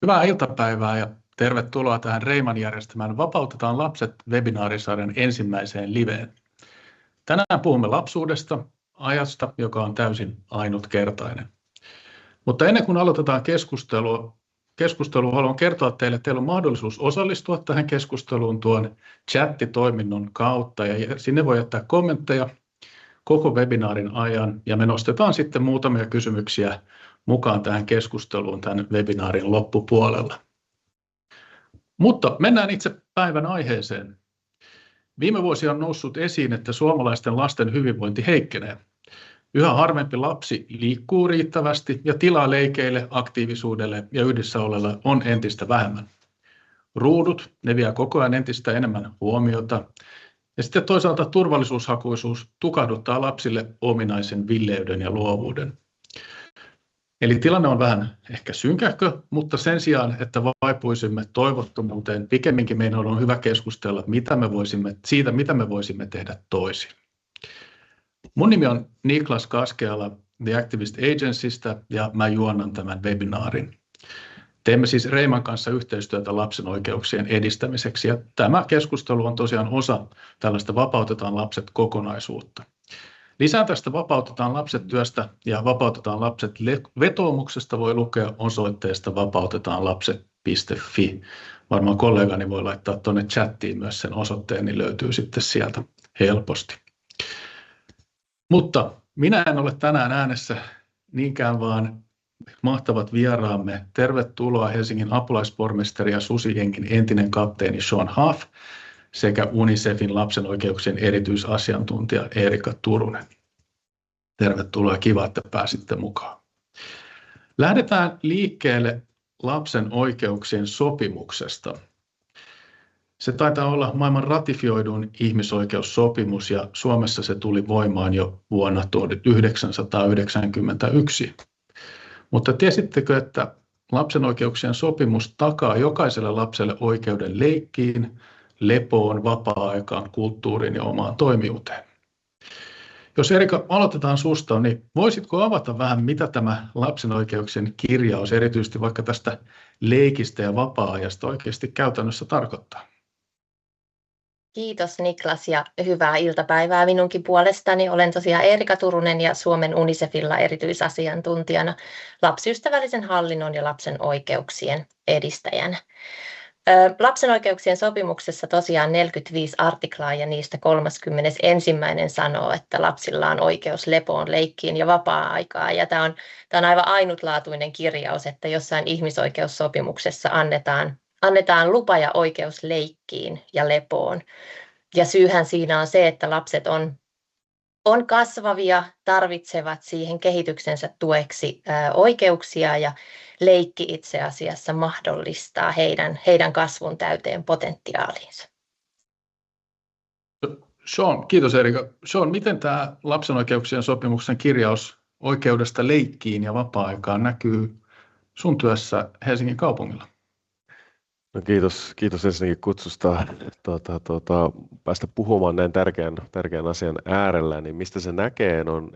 Hyvää iltapäivää ja tervetuloa tähän Reiman järjestämään Vapautetaan lapset -webinaarisarjan ensimmäiseen liveen. Tänään puhumme lapsuudesta, ajasta, joka on täysin ainutkertainen. Mutta ennen kuin aloitetaan keskustelua haluan kertoa teille, että teillä on mahdollisuus osallistua tähän keskusteluun tuon chattitoiminnon kautta ja sinne voi jättää kommentteja koko webinaarin ajan ja me nostetaan sitten muutamia kysymyksiä mukaan tähän keskusteluun tämän webinaarin loppupuolella. Mutta mennään itse päivän aiheeseen. Viime vuosia on noussut esiin, että suomalaisten lasten hyvinvointi heikkenee. Yhä harvempi lapsi liikkuu riittävästi ja tilaa leikeille, aktiivisuudelle ja yhdessäololle on entistä vähemmän. Ruudut, ne vie koko ajan entistä enemmän huomiota ja sitten toisaalta turvallisuushakuisuus tukahduttaa lapsille ominaisen villeyden ja luovuuden. Eli tilanne on vähän ehkä synkähkö, mutta sen sijaan, että vaipuisimme toivottomuuteen, pikemminkin meidän on hyvä keskustella siitä, mitä me voisimme tehdä toisin. Mun nimi on Niklas Kaskeala The Activist Agencystä ja mä juonnan tämän webinaarin. Teemme siis Reiman kanssa yhteistyötä lapsen oikeuksien edistämiseksi ja tämä keskustelu on tosiaan osa tällaista Vapautetaan lapset -kokonaisuutta. Lisää tästä Vapautetaan lapset -työstä ja Vapautetaan lapset -vetoomuksesta voi lukea osoitteesta vapautetaanlapset.fi. Varmaan kollegani voi laittaa tuonne chattiin myös sen osoitteen, niin löytyy sitten sieltä helposti. Mutta minä en ole tänään äänessä niinkään, vaan mahtavat vieraamme. Tervetuloa Helsingin apulaispormestari ja Susijenkin entinen kapteeni Sean Huff sekä UNICEFin lapsen oikeuksien erityisasiantuntija Eerika Turunen. Tervetuloa ja kiva, että pääsitte mukaan. Lähdetään liikkeelle lapsen oikeuksien sopimuksesta. Se taitaa olla maailman ratifioidun ihmisoikeussopimus ja Suomessa se tuli voimaan jo vuonna 1991. Mutta tiesittekö, että lapsen oikeuksien sopimus takaa jokaiselle lapselle oikeuden leikkiin, lepoon, vapaa-aikaan, kulttuuriin ja omaan toimijuuteen? Jos Erika, aloitetaan susta, niin voisitko avata vähän, mitä tämä lapsen oikeuksien kirjaus, erityisesti vaikka tästä leikistä ja vapaa-ajasta oikeasti käytännössä tarkoittaa? Kiitos Niklas ja hyvää iltapäivää minunkin puolestani. Olen tosiaan Eerika Turunen ja Suomen UNICEFilla erityisasiantuntijana lapsiystävällisen hallinnon ja lapsen oikeuksien edistäjänä. Lapsen oikeuksien sopimuksessa tosiaan 45 artiklaa ja niistä 31. sanoo, että lapsilla on oikeus lepoon, leikkiin ja vapaa-aikaan. Ja tämä on aivan ainutlaatuinen kirjaus, että jossain ihmisoikeussopimuksessa annetaan lupa ja oikeus leikkiin ja lepoon. Ja syyhän siinä on se, että lapset on kasvavia, tarvitsevat siihen kehityksensä tueksi oikeuksia ja leikki itse asiassa mahdollistaa heidän kasvun täyteen potentiaaliinsa. Sean, kiitos Erika. Sean, miten tämä lapsen oikeuksien sopimuksen kirjaus oikeudesta leikkiin ja vapaa-aikaan näkyy sun työssä Helsingin kaupungilla? No kiitos ensinnäkin kutsusta päästä puhumaan näin tärkeän asian äärellä, niin mistä se näkee on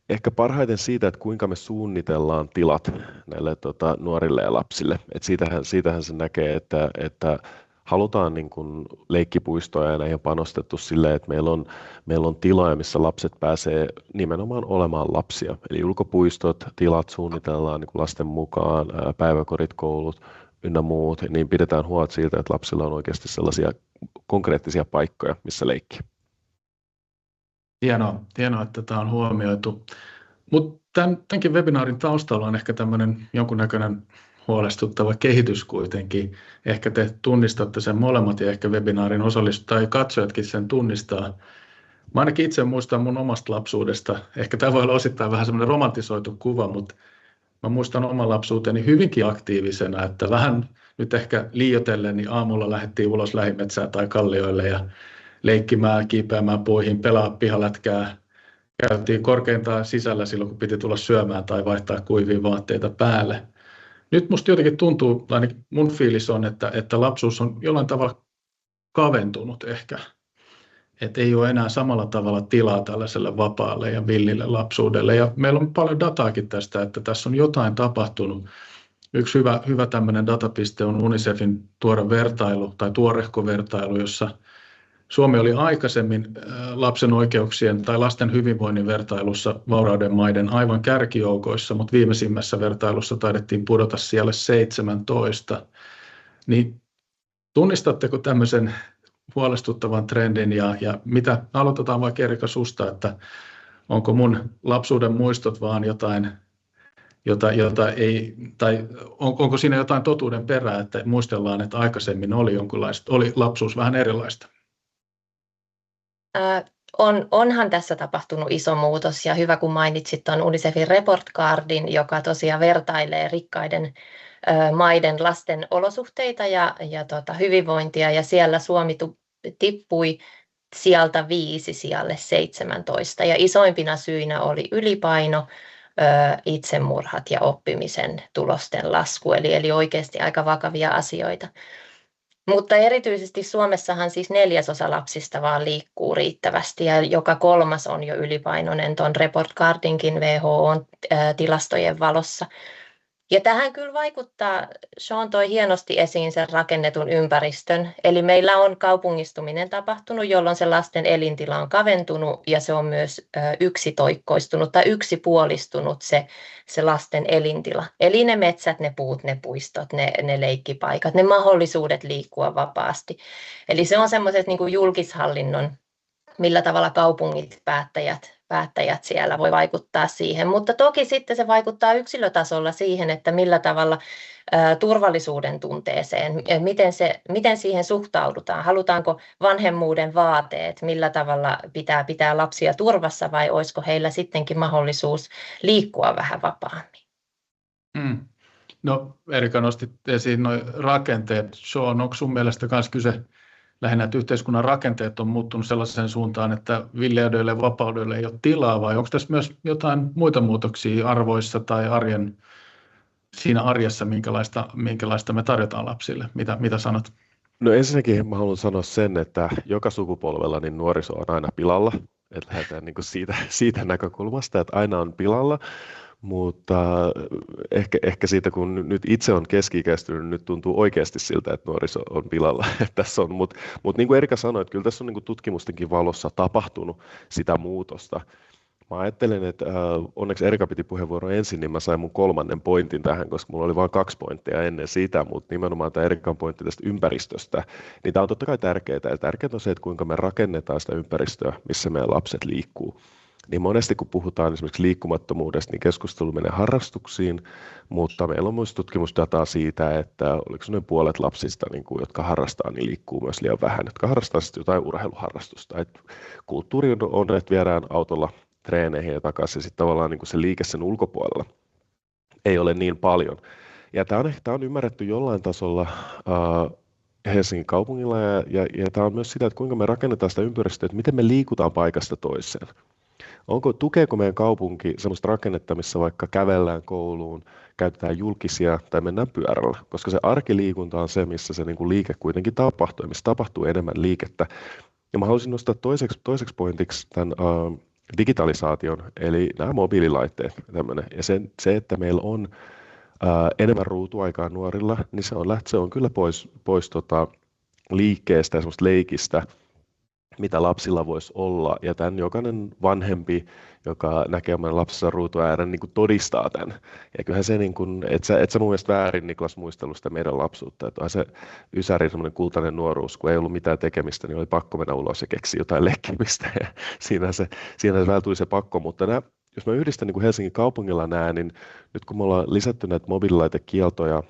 ehkä parhaiten siitä, että kuinka me suunnitellaan tilat näille nuorille ja lapsille. Et siitähän se näkee, että halutaan niin kuin leikkipuistoja ja näihin on panostettu silleen, että meillä on tiloja, missä lapset pääsee nimenomaan olemaan lapsia. Eli ulkopuistot, tilat suunnitellaan niin kuin lasten mukaan, päiväkodit, koulut ynnä muut, niin pidetään huolta siitä, että lapsilla on oikeasti sellaisia konkreettisia paikkoja, missä leikkiä. Hienoa, että tämä on huomioitu. Mutta tämänkin webinaarin taustalla on ehkä tämmöinen jonkunnäköinen huolestuttava kehitys kuitenkin. Ehkä te tunnistatte sen molemmat ja ehkä webinaarin osallistujat tai katsojatkin sen tunnistaa. Mä ainakin itse muistan mun omasta lapsuudesta. Ehkä tämä voi olla osittain vähän semmoinen romantisoitu kuva, mutta mä muistan oman lapsuuteni hyvinkin aktiivisena, että vähän nyt ehkä liioitellen, niin aamulla lähdettiin ulos lähimetsään tai kallioille ja leikkimään, kiipeämään puihin, pelaa pihalätkää. Käytiin korkeintaan sisällä silloin, kun piti tulla syömään tai vaihtaa kuivia vaatteita päälle. Nyt musta jotenkin tuntuu, ainakin mun fiilis on, että lapsuus on jollain tavalla kaventunut ehkä. Että ei ole enää samalla tavalla tilaa tällaiselle vapaalle ja villille lapsuudelle. Ja meillä on paljon dataakin tästä, että tässä on jotain tapahtunut Yksi hyvä tämmöinen datapiste on UNICEFin tuore vertailu tai tuorehko vertailu, jossa Suomi oli aikaisemmin lapsen oikeuksien tai lasten hyvinvoinnin vertailussa vaurauden maiden aivan kärkijoukoissa, mutta viimeisimmässä vertailussa taidettiin pudota siellä 17. Niin tunnistatteko tämmöisen huolestuttavan trendin ja mitä, aloitetaan vaikka Erika susta, että onko mun lapsuuden muistot vaan jotain, jota ei, tai onko siinä jotain totuuden perää, että muistellaan, että aikaisemmin oli lapsuus vähän erilaista? Onhan tässä tapahtunut iso muutos ja hyvä kun mainitsit tuon UNICEFin report cardin, joka tosiaan vertailee rikkaiden maiden lasten olosuhteita ja hyvinvointia ja siellä Suomi tippui sieltä 5 sijalle 17 ja isoimpina syinä oli ylipaino, itsemurhat ja oppimisen tulosten lasku, eli oikeasti aika vakavia asioita. Mutta erityisesti Suomessahan siis 1/4 lapsista vaan liikkuu riittävästi ja joka 3. on jo ylipainoinen tuon report cardinkin WHO:n tilastojen valossa. Ja tähän kyllä vaikuttaa, Sean toi hienosti esiin sen rakennetun ympäristön, eli meillä on kaupungistuminen tapahtunut, jolloin se lasten elintila on kaventunut ja se on myös yksitoikkoistunut tai yksipuolistunut se lasten elintila. Eli ne metsät, ne puut, ne puistot, ne leikkipaikat, ne mahdollisuudet liikkua vapaasti. Eli se on semmoiset niin kuin julkishallinnon, millä tavalla kaupungit, päättäjät siellä voi vaikuttaa siihen, mutta toki sitten se vaikuttaa yksilötasolla siihen, että millä tavalla turvallisuuden tunteeseen, miten siihen suhtaudutaan, halutaanko vanhemmuuden vaateet, millä tavalla pitää lapsia turvassa vai olisiko heillä sittenkin mahdollisuus liikkua vähän vapaammin. No Erika nosti esiin nuo rakenteet. Sean, onko sun mielestä myös kyse lähinnä, että yhteiskunnan rakenteet on muuttunut sellaiseen suuntaan, että villeydeille ja vapaudelle ei ole tilaa, vai onko tässä myös jotain muita muutoksia arvoissa tai siinä arjessa, minkälaista me tarjotaan lapsille? Mitä sanot? No ensinnäkin mä haluan sanoa sen, että joka sukupolvella niin nuoriso on aina pilalla, että lähdetään niin kuin siitä näkökulmasta, että aina on pilalla. Mutta ehkä siitä, kun nyt itse on keski-ikäistynyt, nyt tuntuu oikeasti siltä, että nuoriso on pilalla. Tässä on, mutta niin kuin Erika sanoi, että kyllä tässä on niin kuin tutkimustenkin valossa tapahtunut sitä muutosta. Mä ajattelen, että onneksi Erika piti puheenvuoron ensin, niin mä sain mun 3. pointin tähän, koska mulla oli vain 2 pointtia ennen sitä, mutta nimenomaan tämä Erikan pointti tästä ympäristöstä, niin tämä on totta kai tärkeää. Ja tärkeää on se, että kuinka me rakennetaan sitä ympäristöä, missä meidän lapset liikkuu. Niin monesti kun puhutaan esimerkiksi liikkumattomuudesta, niin keskustelu menee harrastuksiin, mutta meillä on myös tutkimusdataa siitä, että oliko se noin puolet lapsista, jotka harrastaa, niin liikkuu myös liian vähän, jotka harrastaa sitten jotain urheiluharrastusta. Et kulttuuri on, että viedään autolla treeneihin ja takaisin, ja sitten tavallaan niin kuin se liike sen ulkopuolella ei ole niin paljon. Ja tämä on ymmärretty jollain tasolla Helsingin kaupungilla, ja tämä on myös sitä, että kuinka me rakennetaan sitä ympäristöä, että miten me liikutaan paikasta toiseen. Tukeeko meidän kaupunki sellaista rakennetta, missä vaikka kävellään kouluun, käytetään julkisia tai mennään pyörällä, koska se arkiliikunta on se, missä se niin kuin liike kuitenkin tapahtuu, missä tapahtuu enemmän liikettä. Ja mä haluaisin nostaa toiseksi pointiksi tämän digitalisaation, eli nämä mobiililaitteet. Ja se, että meillä on enemmän ruutuaikaa nuorilla, niin se on kyllä pois liikkeestä ja semmoista leikistä, mitä lapsilla voisi olla, ja tämän jokainen vanhempi, joka näkee oman lapsensa ruutuun ääreen, niin kuin todistaa tämän. Ja kyllähän se, niin kuin, et sä mun mielestä väärin, Niklas, muistellut sitä meidän lapsuutta, että on se ysäri, semmoinen kultainen nuoruus, kun ei ollut mitään tekemistä, niin oli pakko mennä ulos ja keksiä jotain lekkimistä, ja siinä se vältyi se pakko, mutta jos mä yhdistän niin kuin Helsingin kaupungilla niin nyt kun me ollaan lisätty näitä mobiililaitekieltoja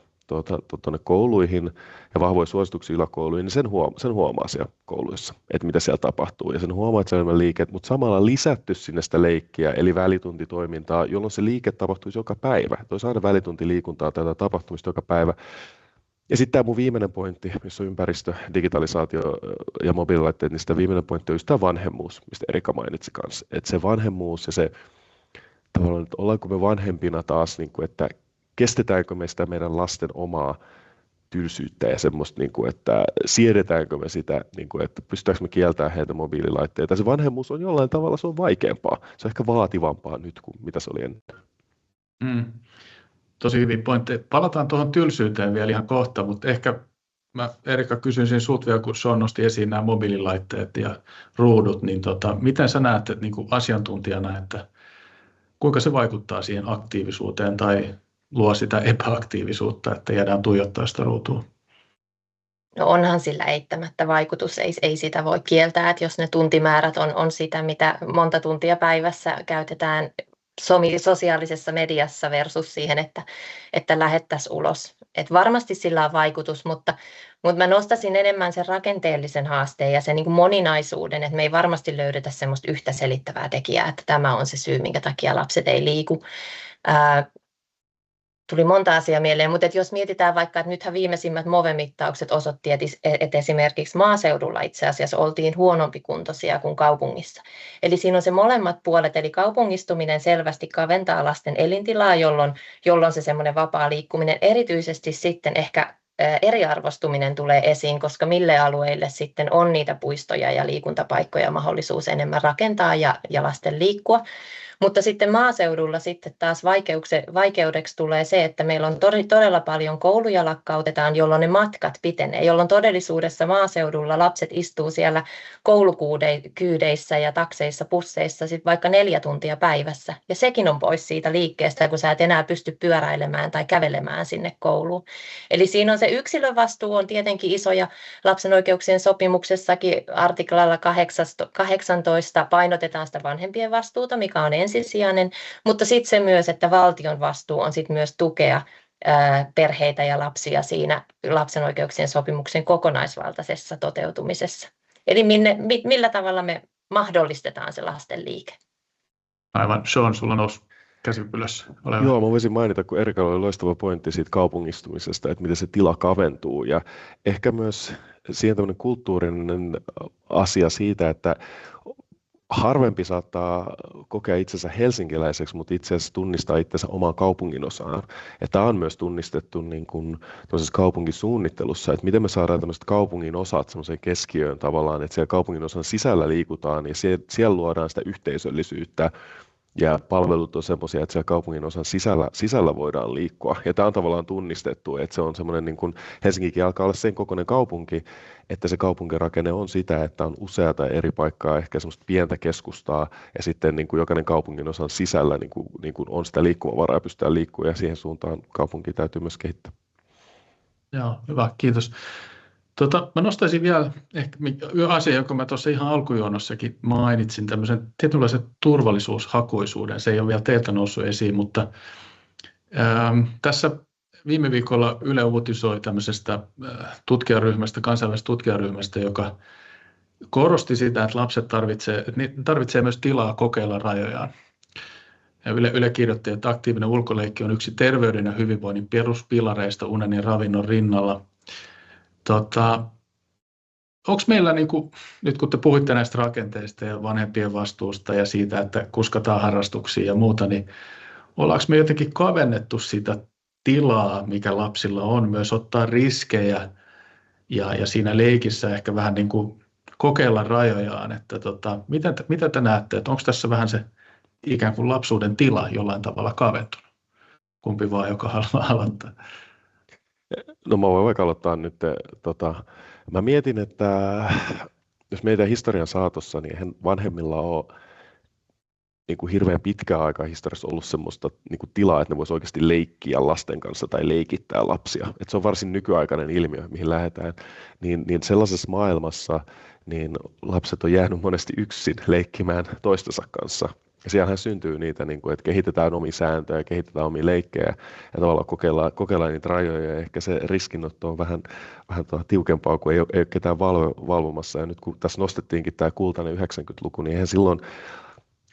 tuonne kouluihin ja vahvoja suosituksia yläkouluihin, niin sen huomaa siellä kouluissa, että mitä siellä tapahtuu. Ja sen huomaa, että siellä on liikkeet, mutta samalla lisätty sinne sitä leikkiä, eli välituntitoimintaa, jolloin se liike tapahtuisi joka päivä. Olisi aina välituntiliikuntaa tätä tapahtumista joka päivä. Ja sitten tämä mun viimeinen pointti, missä on ympäristö, digitalisaatio ja mobiililaitteet, niin sitä viimeinen pointti on just tämä vanhemmuus, mistä Erika mainitsi kanssa. Että se vanhemmuus ja se tavallaan, että ollaanko me vanhempina taas, niin kuin, että kestetäänkö me sitä meidän lasten omaa tylsyyttä ja semmoista, että siedetäänkö me sitä, että pystytäänkö me kieltämään heiltä mobiililaitteita. Se vanhemmuus on jollain tavalla, se on vaikeampaa. Se on ehkä vaativampaa nyt kuin mitä se oli ennen. tosi hyviä pointteja. Palataan tuohon tylsyyteen vielä ihan kohta, mutta ehkä mä Erika kysyisin sinut vielä, kun Sean nosti esiin nämä mobiililaitteet ja ruudut, niin miten sä näet että niin kuin asiantuntijana, että kuinka se vaikuttaa siihen aktiivisuuteen tai luo sitä epäaktiivisuutta, että jäädään tuijottaa sitä ruutua? No onhan sillä eittämättä vaikutus, ei sitä voi kieltää, että jos ne tuntimäärät on sitä, mitä monta tuntia päivässä käytetään sosiaalisessa mediassa versus siihen, että lähettäisiin ulos. Et varmasti sillä on vaikutus, mutta mä nostaisin enemmän sen rakenteellisen haasteen ja sen niin kuin moninaisuuden, että me ei varmasti löydetä semmoista yhtä selittävää tekijää, että tämä on se syy, minkä takia lapset ei liiku. Tuli monta asiaa mieleen, mutta jos mietitään vaikka, että nythän viimeisimmät MOVE-mittaukset osoitti, että esimerkiksi maaseudulla itse asiassa oltiin huonompikuntoisia kuin kaupungissa. Eli siinä on se molemmat puolet, eli kaupungistuminen selvästi kaventaa lasten elintilaa, jolloin se semmoinen vapaa liikkuminen, erityisesti sitten ehkä eriarvostuminen tulee esiin, koska mille alueille sitten on niitä puistoja ja liikuntapaikkoja mahdollisuus enemmän rakentaa ja lasten liikkua. Mutta sitten maaseudulla sitten taas vaikeudeksi tulee se, että meillä on todella paljon kouluja lakkautetaan, jolloin ne matkat pitenee, jolloin todellisuudessa maaseudulla lapset istuu siellä koulukyydeissä ja takseissa, busseissa sit vaikka 4 tuntia päivässä. Ja sekin on pois siitä liikkeestä, kun sä et enää pysty pyöräilemään tai kävelemään sinne kouluun. Eli siinä on se yksilön vastuu on tietenkin iso ja lapsen oikeuksien sopimuksessakin artiklalla 18 painotetaan sitä vanhempien vastuuta, mikä on ensisijainen, mutta sitten se myös, että valtion vastuu on sitten myös tukea perheitä ja lapsia siinä lapsen oikeuksien sopimuksen kokonaisvaltaisessa toteutumisessa. Eli millä tavalla me mahdollistetaan se lasten liike? Aivan. Sean, sulla nousi käsi ylös. Joo, mä voisin mainita, kun Erikalla oli loistava pointti siitä kaupungistumisesta, että miten se tila kaventuu ja ehkä myös siihen tämmöinen kulttuurinen asia siitä, että harvempi saattaa kokea itsensä helsinkiläiseksi, mutta itse asiassa tunnistaa itsensä omaan kaupunginosaan. Ja tämä on myös tunnistettu niin kuin kaupunkisuunnittelussa, että miten me saadaan tämmöiset kaupungin osat semmoiseen keskiöön tavallaan, että siellä kaupungin osan sisällä liikutaan ja siellä luodaan sitä yhteisöllisyyttä. Ja palvelut on semmoisia, että siellä kaupungin osan sisällä voidaan liikkua. Ja tämä on tavallaan tunnistettu, että se on semmoinen, niin kuin Helsinkikin alkaa olla sen kokoinen kaupunki, että se kaupunkirakenne on sitä, että on useata eri paikkaa, ehkä semmoista pientä keskustaa, ja sitten niin kuin jokainen kaupungin osan sisällä niin kuin on sitä liikkumavaraa ja pystytään liikkumaan, ja siihen suuntaan kaupunki täytyy myös kehittää. Joo, hyvä, kiitos. Mä nostaisin vielä ehkä asia, jonka mä tuossa ihan alkujuonnossakin mainitsin, tämmöisen tietynlaisen turvallisuushakuisuuden. Se ei ole vielä teiltä noussut esiin, mutta tässä viime viikolla Yle uutisoi tämmöisestä tutkijaryhmästä, kansainvälisestä tutkijaryhmästä, joka korosti sitä, että lapset tarvitsee myös tilaa kokeilla rajojaan. Ja Yle kirjoitti, että aktiivinen ulkoleikki on yksi terveyden ja hyvinvoinnin peruspilareista unen ja ravinnon rinnalla. Onko meillä, nyt kun te puhuitte näistä rakenteista ja vanhempien vastuusta ja siitä, että kuskataan harrastuksia ja muuta, niin ollaanko me jotenkin kavennettu sitä tilaa, mikä lapsilla on, myös ottaa riskejä ja siinä leikissä ehkä vähän niin kuin kokeilla rajojaan, että mitä te näette, että onko tässä vähän se ikään kuin lapsuuden tila jollain tavalla kaventunut? Kumpi vaan, joka haluaa aloittaa? No mä voin vaikka aloittaa nyt. Mä mietin, että jos meidän historian saatossa, niin eihän vanhemmilla ole niin kuin hirveän pitkään aikaa historiassa ollut semmoista niin kuin tilaa, että ne voisi oikeasti leikkiä lasten kanssa tai leikittää lapsia. Että se on varsin nykyaikainen ilmiö, mihin lähdetään. Niin sellaisessa maailmassa niin lapset on jäänyt monesti yksin leikkimään toistensa kanssa. Ja siellähän syntyy niitä, että kehitetään omia sääntöjä, kehitetään omia leikkejä ja tavallaan kokeillaan niitä rajoja. Ja ehkä se riskinotto on vähän tiukempaa, kun ei ole ketään valvomassa. Ja nyt kun tässä nostettiinkin tämä kultainen 90-luku, niin eihän silloin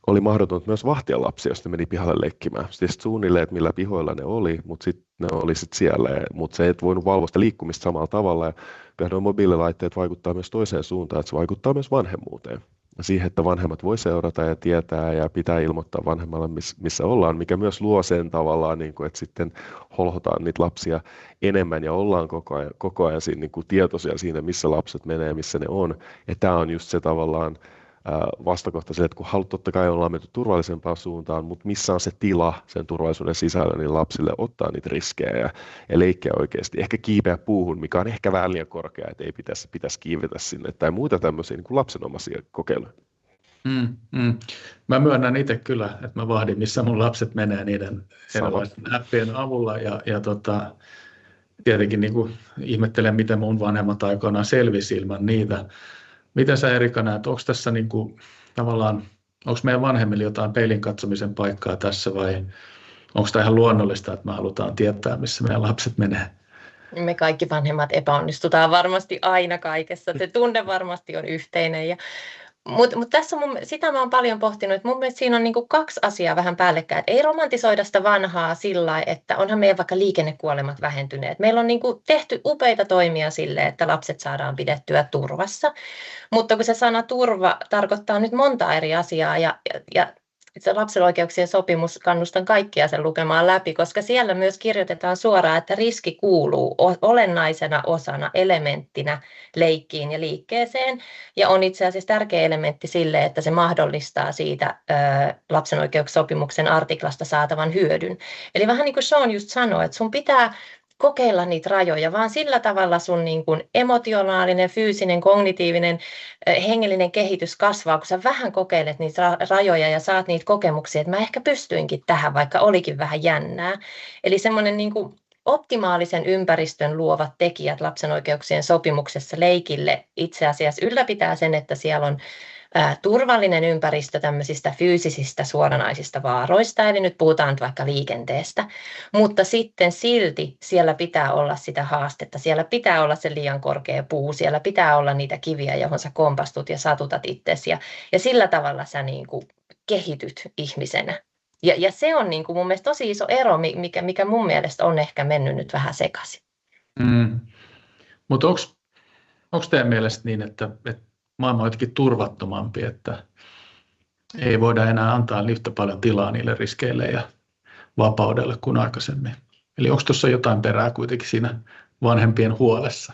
oli mahdotonta myös vahtia lapsia, jos ne meni pihalle leikkimään. Sitten suunnilleen, että millä pihoilla ne oli, mutta sitten ne oli siellä. Mutta se et voinut valvoa sitä liikkumista samalla tavalla. Ja nuo mobiililaitteet vaikuttaa myös toiseen suuntaan, että se vaikuttaa myös vanhemmuuteen. Siihen, että vanhemmat voi seurata ja tietää ja pitää ilmoittaa vanhemmalle, missä ollaan, mikä myös luo sen tavallaan, että sitten holhotaan niitä lapsia enemmän ja ollaan koko ajan siinä, tietoisia siinä, missä lapset menee, missä ne on. Ja tämä on just se tavallaan vastakohta sille, että kun haluat, totta kai ollaan menty turvallisempaan suuntaan, mutta missä on se tila sen turvallisuuden sisällä, niin lapsille ottaa niitä riskejä ja leikkiä oikeasti. Ehkä kiipeä puuhun, mikä on ehkä vähän liian korkea, että ei pitäisi kiivetä sinne, tai muita tämmöisiä niin kuin lapsenomaisia kokeiluja. Mä myönnän itse kyllä, että mä vahdin, missä mun lapset menee niiden erilaisten appien avulla ja tietenkin niin kuin ihmettelen, miten mun vanhemmat aikoinaan selvisi ilman niitä. Miten sä, Erika, näet, onko tässä niin kuin, tavallaan, onko meidän vanhemmille jotain peilin katsomisen paikkaa tässä vai onko tämä ihan luonnollista, että me halutaan tietää, missä meidän lapset menee? Me kaikki vanhemmat epäonnistutaan varmasti aina kaikessa. Se tunne varmasti on yhteinen. Mutta tässä sitä mä oon paljon pohtinut, että mun mielestä siinä on niinku kaksi asiaa vähän päällekkäin. Ei romantisoida sitä vanhaa sillä lailla, että onhan meidän vaikka liikennekuolemat vähentyneet. Meillä on niinku tehty upeita toimia sille, että lapset saadaan pidettyä turvassa. Mutta kun se sana turva tarkoittaa nyt monta eri asiaa ja se lapsen oikeuksien sopimus, kannustan kaikkia sen lukemaan läpi, koska siellä myös kirjoitetaan suoraan, että riski kuuluu olennaisena osana, elementtinä leikkiin ja liikkeeseen. Ja on itse asiassa tärkeä elementti sille, että se mahdollistaa siitä lapsen oikeussopimuksen artiklasta saatavan hyödyn. Eli vähän niin kuin Sean just sanoi, että sun pitää kokeilla niitä rajoja, vaan sillä tavalla sun niin kuin emotionaalinen, fyysinen, kognitiivinen, hengellinen kehitys kasvaa, kun sä vähän kokeilet niitä rajoja ja saat niitä kokemuksia, että mä ehkä pystyinkin tähän, vaikka olikin vähän jännää. Eli semmoinen niin kuin optimaalisen ympäristön luovat tekijät lapsen oikeuksien sopimuksessa leikille itse asiassa ylläpitää sen, että siellä on turvallinen ympäristö tämmöisistä fyysisistä suoranaisista vaaroista, eli nyt puhutaan vaikka liikenteestä, mutta sitten silti siellä pitää olla sitä haastetta, siellä pitää olla se liian korkea puu, siellä pitää olla niitä kiviä, johon sä kompastut ja satutat itsesi, ja sillä tavalla sä niin kuin kehityt ihmisenä. Ja se on niin kuin mun mielestä tosi iso ero, mikä mun mielestä on ehkä mennyt nyt vähän sekaisin. Mutta onko teidän mielestä niin, että maailma on jotenkin turvattomampi, että ei voida enää antaa yhtä paljon tilaa niille riskeille ja vapaudelle kuin aikaisemmin? Eli onko tuossa jotain perää kuitenkin siinä vanhempien huolessa?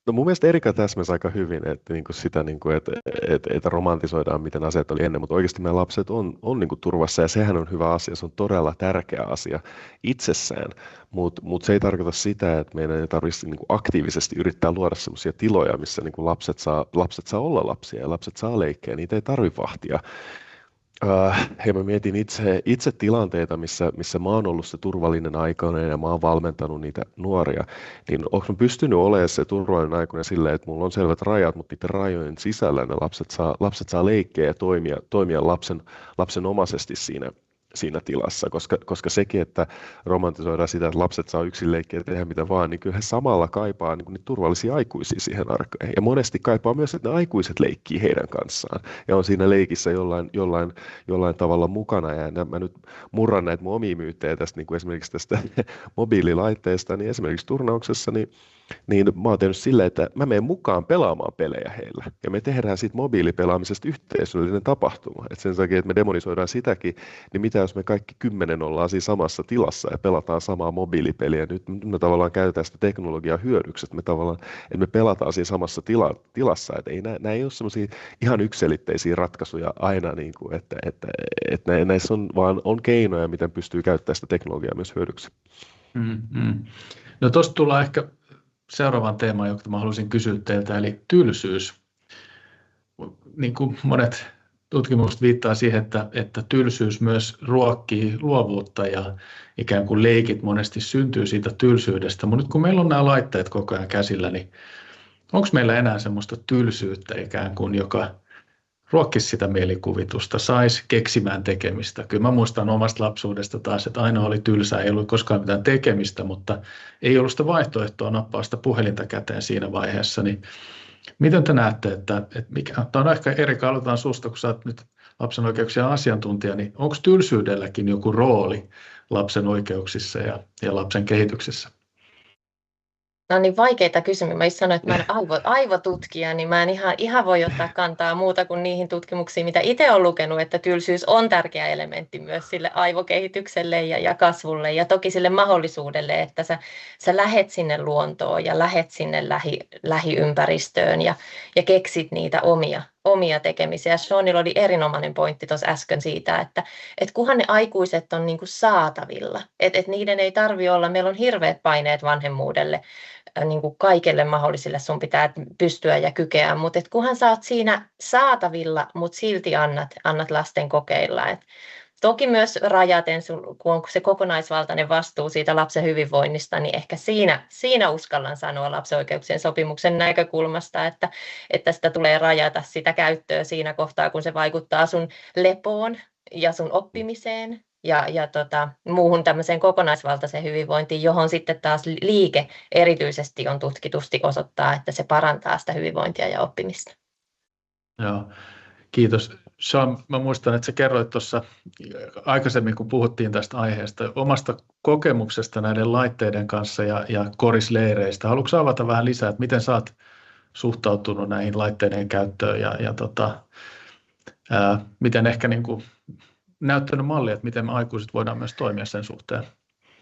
No mun mielestä Erika täsmäsi aika hyvin, että, niin kuin sitä, niin kuin, että romantisoidaan, miten asiat oli ennen, mutta oikeasti meidän lapset on niin kuin turvassa ja sehän on hyvä asia, se on todella tärkeä asia itsessään, mutta se ei tarkoita sitä, että meidän ei tarvitse niin kuin aktiivisesti yrittää luoda sellaisia tiloja, missä niin kuin lapset saa olla lapsia ja lapset saa leikkiä, niitä ei tarvitse vahtia. Mä mietin itse tilanteita, missä mä oon ollut se turvallinen aikuinen ja mä oon valmentanut niitä nuoria, niin onko mä pystynyt olemaan se turvallinen aikuinen silleen, että mulla on selvät rajat, mutta niiden rajojen sisällä ne lapset saa leikkiä ja toimia lapsenomaisesti siinä tilassa, koska sekin, että romantisoidaan sitä, että lapset saa yksin leikkiä ja tehdä mitä vaan, niin kyllä he samalla kaipaa niin niitä turvallisia aikuisia siihen arkeen. Ja monesti kaipaa myös, että ne aikuiset leikkii heidän kanssaan ja on siinä leikissä jollain tavalla mukana. Ja mä nyt murran näitä mun omia myyttejä tästä, niin kuin esimerkiksi tästä mobiililaitteesta, niin esimerkiksi turnauksessa, niin mä oon tehnyt silleen, että mä menen mukaan pelaamaan pelejä heillä. Ja me tehdään siitä mobiilipelaamisesta yhteisöllinen tapahtuma. Et sen takia, että me demonisoidaan sitäkin, niin mitä jos me kaikki 10 ollaan siinä samassa tilassa ja pelataan samaa mobiilipeliä. Nyt me tavallaan käytetään sitä teknologiaa hyödyksi, että me pelataan siinä samassa tilassa. Että nämä ei ole semmoisia ihan yksiselitteisiä ratkaisuja aina, niin kuin, että näissä on keinoja, miten pystyy käyttämään sitä teknologiaa myös hyödyksi. No tuosta tullaan ehkä seuraavaan teemaan, jota mä haluaisin kysyä teiltä, eli tylsyys. Niin kuin monet tutkimukset viittaa siihen, että tylsyys myös ruokkii luovuutta ja ikään kuin leikit monesti syntyy siitä tylsyydestä. Mutta nyt kun meillä on nämä laitteet koko ajan käsillä, niin onko meillä enää semmoista tylsyyttä ikään kuin, joka ruokkisi sitä mielikuvitusta, saisi keksimään tekemistä. Kyllä mä muistan omasta lapsuudesta taas, että aina oli tylsää, ei ollut koskaan mitään tekemistä, mutta ei ollut sitä vaihtoehtoa nappaa sitä puhelinta käteen siinä vaiheessa. Niin miten te näette, että tämä on ehkä Erika, aloitetaan susta, kun sä oot nyt lapsen oikeuksien asiantuntija, niin onko tylsyydelläkin joku rooli lapsen oikeuksissa ja lapsen kehityksessä? No niin, vaikeita kysymyksiä. Mä just sanoin, että mä olen aivotutkija, niin mä en ihan voi ottaa kantaa muuta kuin niihin tutkimuksiin, mitä itse olen lukenut, että tylsyys on tärkeä elementti myös sille aivokehitykselle ja kasvulle ja toki sille mahdollisuudelle, että sä lähet sinne luontoon ja lähet sinne lähiympäristöön ja keksit niitä omia tekemisiä. Seanilla oli erinomainen pointti tuossa äsken siitä, että kunhan ne aikuiset on niin kuin saatavilla, että niiden ei tarvitse olla, meillä on hirveät paineet vanhemmuudelle, niin kuin kaikille mahdollisille sun pitää pystyä ja kykeä, mutta kunhan sä oot siinä saatavilla, mutta silti annat lasten kokeilla. Toki myös rajaten, kun on se kokonaisvaltainen vastuu siitä lapsen hyvinvoinnista, niin ehkä siinä uskallan sanoa lapsen oikeuksien sopimuksen näkökulmasta, että sitä tulee rajata sitä käyttöä siinä kohtaa, kun se vaikuttaa sun lepoon ja sun oppimiseen ja muuhun tämmöiseen kokonaisvaltaiseen hyvinvointiin, johon sitten taas liike erityisesti on tutkitusti osoittaa, että se parantaa sitä hyvinvointia ja oppimista. Joo, kiitos. Sean, mä muistan, että sä kerroit tuossa aikaisemmin, kun puhuttiin tästä aiheesta, omasta kokemuksesta näiden laitteiden kanssa ja korisleireistä. Haluatko avata vähän lisää, että miten sä oot suhtautunut näihin laitteiden käyttöön ja miten ehkä niin kuin näyttänyt mallia, että miten me aikuiset voidaan myös toimia sen suhteen?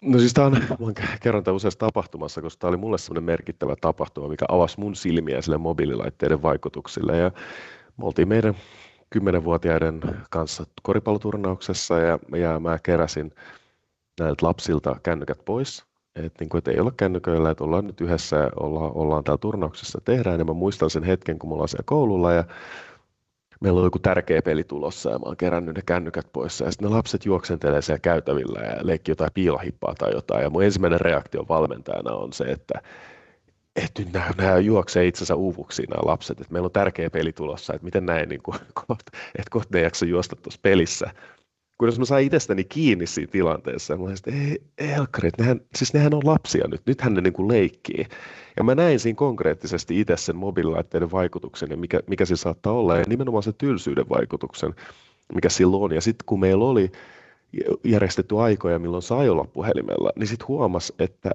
No siis mä kerron tämän useassa tapahtumassa, koska tämä oli mulle sellainen merkittävä tapahtuma, mikä avasi mun silmiä sille mobiililaitteiden vaikutuksille. Ja me oltiin meidän 10-vuotiaiden kanssa koripalloturnauksessa ja mä keräsin näiltä lapsilta kännykät pois. Että ei olla kännyköillä, että ollaan nyt yhdessä ja ollaan täällä turnauksessa tehdään. Ja mä muistan sen hetken, kun me ollaan siellä koululla ja meillä on joku tärkeä peli tulossa ja mä oon kerännyt ne kännykät pois. Ja sitten ne lapset juoksentelee siellä käytävillä ja leikki jotain piilahippaa tai jotain. Ja mun ensimmäinen reaktio valmentajana on se, että nyt nämä juoksee itsensä uuvuksiin nämä lapset, että meillä on tärkeä peli tulossa, että miten näin, niin että kohta ne ei jaksa juosta tuossa pelissä. Kunnes mä sain itsestäni kiinni siinä tilanteessa, ja mä olin, että ei helkkari, nehän on lapsia nyt, nythän ne niin kuin leikkii. Ja mä näin siinä konkreettisesti itse sen mobiililaitteiden vaikutuksen, ja mikä se saattaa olla, ja nimenomaan se tylsyyden vaikutuksen, mikä silloin on. Ja sitten kun meillä oli järjestetty aikoja, milloin sai olla puhelimella, niin sitten huomasi, että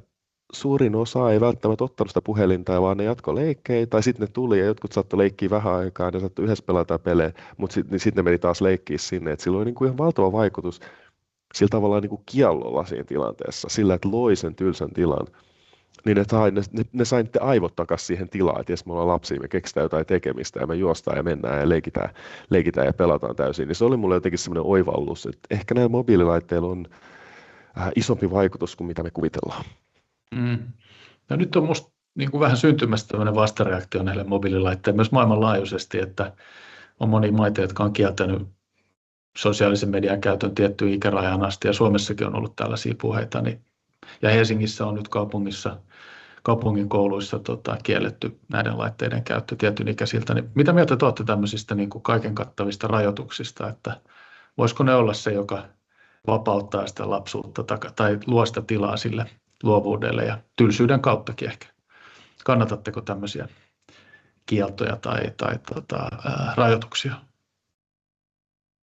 suurin osa ei välttämättä ottanut sitä puhelinta, vaan ne jatkoi leikkejä, tai sitten ne tuli ja jotkut saattoi leikkiä vähän aikaa, ja ne saattoi yhdessä pelata pelejä, mutta sitten ne meni taas leikkiä sinne. Et sillä oli niinku ihan valtava vaikutus sillä tavallaan niinku kiellolla siinä tilanteessa, sillä että loi sen tylsän tilan, niin ne sai niiden aivot takaisin siihen tilaan, että jos me ollaan lapsia, me keksitään jotain tekemistä ja me juostaan ja mennään ja leikitään ja pelataan täysin. Niin se oli mulle jotenkin semmoinen oivallus, että ehkä näillä mobiililaitteilla on isompi vaikutus kuin mitä me kuvitellaan. No nyt on musta niin kuin vähän syntymässä tämmöinen vastareaktio näille mobiililaitteille myös maailmanlaajuisesti, että on monia maita, jotka on kieltänyt sosiaalisen median käytön tiettyyn ikärajan asti, ja Suomessakin on ollut tällaisia puheita, ja Helsingissä on nyt kaupungin kouluissa kielletty näiden laitteiden käyttö tietyn ikäisiltä. Niin mitä mieltä te olette tämmöisistä niin kuin kaiken kattavista rajoituksista, että voisiko ne olla se, joka vapauttaa sitä lapsuutta tai luo sitä tilaa sille luovuudelle ja tylsyyden kauttakin ehkä. Kannatatteko tämmöisiä kieltoja tai rajoituksia?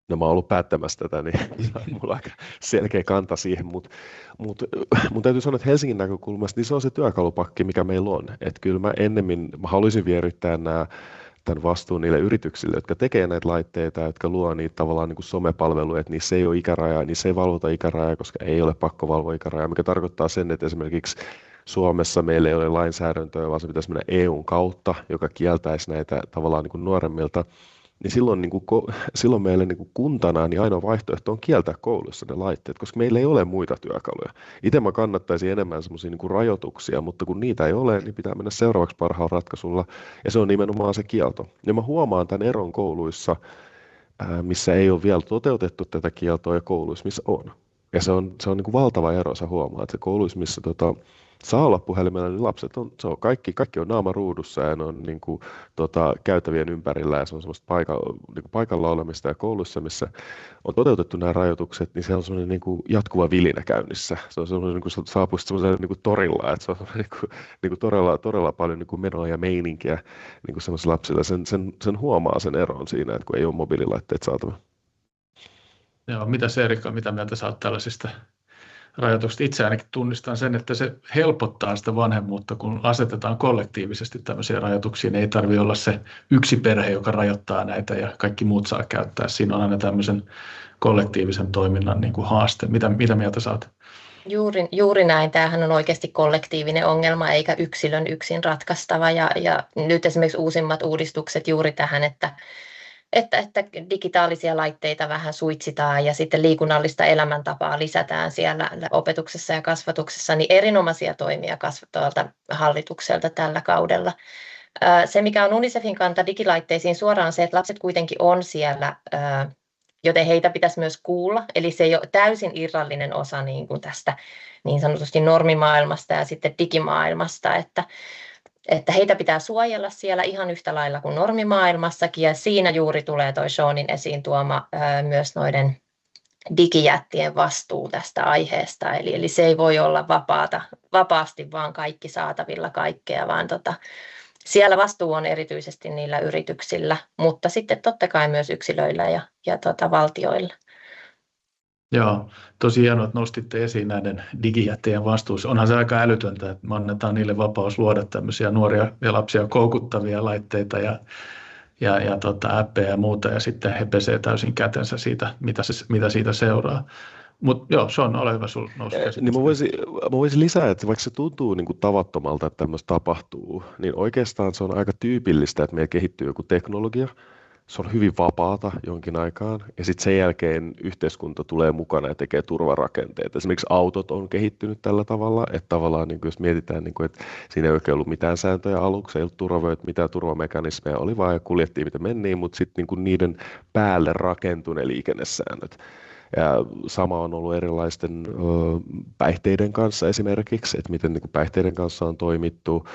No mä oon ollut päättämässä tätä, niin mulla on aika selkeä kanta siihen, mutta mun täytyy sanoa, että Helsingin näkökulmasta niin se on se työkalupakki, mikä meillä on. Että kyllä mä haluaisin vierittää tämän vastuun niille yrityksille, jotka tekee näitä laitteita, jotka luo niitä tavallaan niin kuin somepalveluja, että niissä ei ole ikärajaa, niissä ei valvota ikärajaa, koska ei ole pakko valvoa ikärajaa, mikä tarkoittaa sen, että esimerkiksi Suomessa meillä ei ole lainsäädäntöä, vaan se pitäisi mennä EUn kautta, joka kieltäisi näitä tavallaan niin kuin nuoremmilta. Niin silloin meille niin kuin kuntana niin ainoa vaihtoehto on kieltää kouluissa ne laitteet, koska meillä ei ole muita työkaluja. Itse mä kannattaisin enemmän semmoisia niin kuin rajoituksia, mutta kun niitä ei ole, niin pitää mennä seuraavaksi parhaalla ratkaisulla, ja se on nimenomaan se kielto. Ja mä huomaan tämän eron kouluissa, missä ei ole vielä toteutettu tätä kieltoa, ja kouluissa, missä on. Ja se on niin kuin valtava ero, sä huomaat, että kouluissa, missä saa olla puhelimella, niin lapset kaikki on naama ruudussa ja ne on niin kuin, käytävien ympärillä ja se on semmoista paikalla olemista, ja koulussa, missä on toteutettu nämä rajoitukset, niin se on semmoinen niin kuin jatkuva vilinä käynnissä. Se on semmoinen, niin kuin saapuisi semmoiselle niin kuin torilla, että se on niin kuin todella paljon niin kuin menoa ja meininkiä niin kuin semmoisilla lapsilla. Sen huomaa sen eron siinä, että kun ei ole mobiililaitteet saatavilla. Joo, mitä Erika, mitä mieltä sä oot tällaisista rajoituksista? Itse ainakin tunnistan sen, että se helpottaa sitä vanhemmuutta, kun asetetaan kollektiivisesti tämmöisiä rajoituksia. Ei tarvitse olla se yksi perhe, joka rajoittaa näitä ja kaikki muut saa käyttää. Siinä on aina tämmöisen kollektiivisen toiminnan niin kuin haaste. Mitä mieltä sä oot? Juuri näin. Tämähän on oikeasti kollektiivinen ongelma eikä yksilön yksin ratkaistava. Ja nyt esimerkiksi uusimmat uudistukset juuri tähän, että että digitaalisia laitteita vähän suitsitaan ja sitten liikunnallista elämäntapaa lisätään siellä opetuksessa ja kasvatuksessa, niin erinomaisia toimia kasvattavalta hallitukselta tällä kaudella. Se, mikä on UNICEFin kanta digilaitteisiin suoraan, on se, että lapset kuitenkin on siellä, joten heitä pitäisi myös kuulla. Eli se ei ole täysin irrallinen osa niin kuin tästä niin sanotusti normimaailmasta ja sitten digimaailmasta, että heitä pitää suojella siellä ihan yhtä lailla kuin normimaailmassakin, ja siinä juuri tulee toi Seanin esiin tuoma myös noiden digijättien vastuu tästä aiheesta, eli se ei voi olla vapaasti vaan kaikki saatavilla kaikkea, vaan siellä vastuu on erityisesti niillä yrityksillä, mutta sitten totta kai myös yksilöillä ja valtioilla. Joo, tosi hienoa, että nostitte esiin näiden digijättien vastuussa. Onhan se aika älytöntä, että me annetaan niille vapaus luoda tämmöisiä nuoria ja lapsia koukuttavia laitteita ja appeja ja muuta, ja sitten he pesee täysin kätensä siitä, mitä siitä seuraa. Mutta joo, Sean, ole hyvä, sinulla nousi käsitys. Niin mä voisin lisää, että vaikka se tuntuu niin kuin tavattomalta, että tämmöistä tapahtuu, niin oikeastaan se on aika tyypillistä, että meillä kehittyy joku teknologia. Se on hyvin vapaata jonkin aikaan, ja sitten sen jälkeen yhteiskunta tulee mukana ja tekee turvarakenteet. Esimerkiksi autot on kehittynyt tällä tavalla, että tavallaan niin jos mietitään, niin kuin, että siinä ei oikein ollut mitään sääntöjä aluksi, ei ollut turvavyöt, mitään turvamekanismeja, oli vaan ja kuljettiin mitä mentiin, mutta sitten niin niiden päälle rakentui ne liikennesäännöt. Ja sama on ollut erilaisten päihteiden kanssa esimerkiksi, että miten niin kuin päihteiden kanssa on toimittu,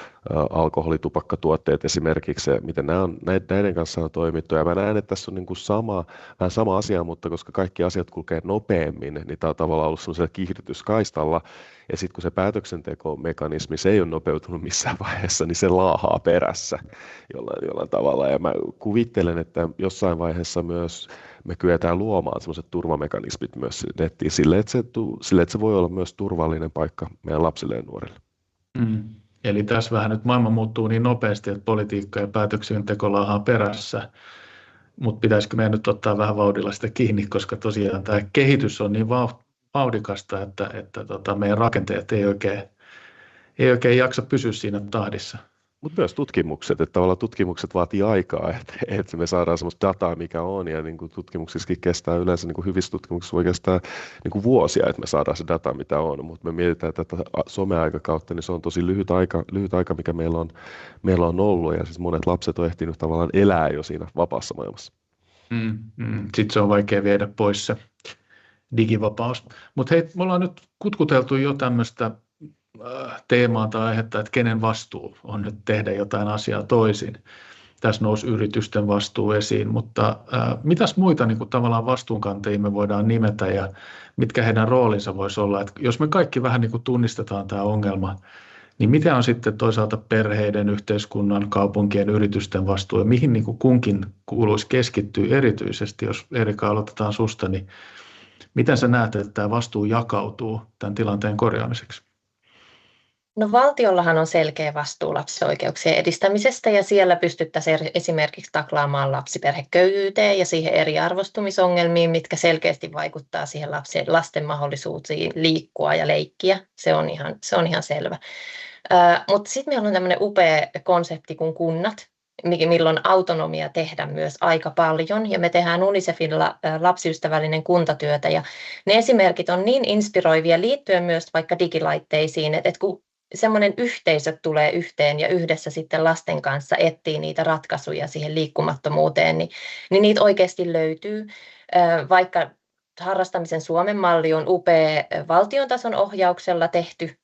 alkoholi, tupakkatuotteet esimerkiksi, miten näiden kanssa on toimittu. Ja mä näen, että tässä on niin kuin vähän sama asia, mutta koska kaikki asiat kulkee nopeammin, niin tämä on tavallaan ollut sellaisella kiihdytyskaistalla. Ja sitten kun se päätöksentekomekanismi, se ei ole nopeutunut missään vaiheessa, niin se laahaa perässä jollain tavalla. Ja mä kuvittelen, että jossain vaiheessa myös me kyetään luomaan sellaiset turvamekanismit myös nettiin sille, että se voi olla myös turvallinen paikka meidän lapsille ja nuorille. Eli tässä vähän nyt maailma muuttuu niin nopeasti, että politiikka ja päätöksenteko laahaa perässä, mutta pitäisikö meidän nyt ottaa vähän vauhdilla sitä kiinni, koska tosiaan tämä kehitys on niin vauhdikasta, että meidän rakenteet ei oikein jaksa pysyä siinä tahdissa. Mutta myös tutkimukset, että tavallaan tutkimukset vaatii aikaa, että me saadaan sellaista dataa, mikä on, ja niin kuin tutkimuksissakin kestää yleensä, niin kuin hyvissä tutkimuksissa voi kestää niin kuin vuosia, että me saadaan se data, mitä on, mutta me mietitään tätä someaikakautta, niin se on tosi lyhyt aika, mikä meillä on ollut, ja siis monet lapset on ehtinyt tavallaan elää jo siinä vapaassa maailmassa. Sitten se on vaikea viedä pois se digivapaus. Mutta hei, me ollaan nyt kutkuteltu jo tämmöistä teemaa tai aihetta, että kenen vastuu on nyt tehdä jotain asiaa toisin. Tässä nousi yritysten vastuu esiin, mutta mitäs muita niin kuin tavallaan vastuunkantajia me voidaan nimetä ja mitkä heidän roolinsa voisi olla? Että jos me kaikki vähän niin kuin tunnistetaan tämä ongelma, niin mitä on sitten toisaalta perheiden, yhteiskunnan, kaupunkien, yritysten vastuu ja mihin niin kuin kunkin kuuluisi keskittyä erityisesti, jos Erika aloitetaan susta, niin miten sä näet, että tämä vastuu jakautuu tämän tilanteen korjaamiseksi? No valtiollahan on selkeä vastuu lapsen oikeuksien edistämisestä ja siellä pystyttäisiin esimerkiksi taklaamaan lapsiperheköyhyyteen ja siihen eriarvostumisongelmiin, mitkä selkeästi vaikuttaa siihen lasten mahdollisuuksiin liikkua ja leikkiä. Se on ihan selvä. Mutta sitten meillä on tämmöinen upea konsepti kuin kunnat, milloin autonomia tehdä myös aika paljon. Ja me tehdään UNICEFilla lapsiystävällinen kuntatyötä ja ne esimerkit on niin inspiroivia liittyen myös vaikka digilaitteisiin, että kun semmoinen yhteisö tulee yhteen ja yhdessä sitten lasten kanssa etsii niitä ratkaisuja siihen liikkumattomuuteen, niin niitä oikeasti löytyy. Vaikka harrastamisen Suomen malli on upea valtion tason ohjauksella tehty,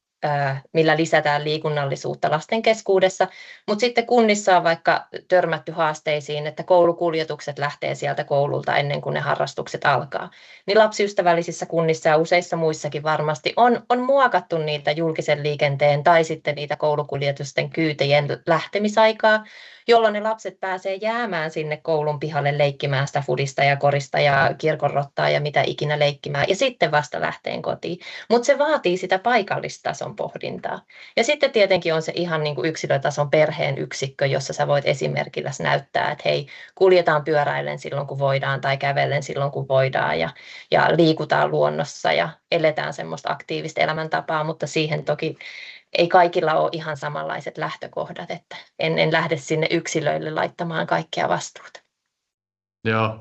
millä lisätään liikunnallisuutta lasten keskuudessa, mutta sitten kunnissa on vaikka törmätty haasteisiin, että koulukuljetukset lähtee sieltä koululta ennen kuin ne harrastukset alkaa. Niin lapsiystävällisissä kunnissa ja useissa muissakin varmasti on muokattu niitä julkisen liikenteen tai sitten niitä koulukuljetusten kyytien lähtemisaikaa, jolloin ne lapset pääsee jäämään sinne koulun pihalle leikkimään sitä fudista ja korista ja kirkonrottaa ja mitä ikinä leikkimään ja sitten vasta lähteen kotiin. Mutta se vaatii sitä paikallistason pohdintaa. Ja sitten tietenkin on se ihan niin kuin yksilötason perheen yksikkö, jossa sä voit esimerkillä näyttää, että hei, kuljetaan pyöräillen silloin kun voidaan tai kävellen silloin kun voidaan ja liikutaan luonnossa ja eletään semmoista aktiivista elämäntapaa, mutta siihen toki ei kaikilla ole ihan samanlaiset lähtökohdat, että en lähde sinne yksilöille laittamaan kaikkea vastuuta. Joo,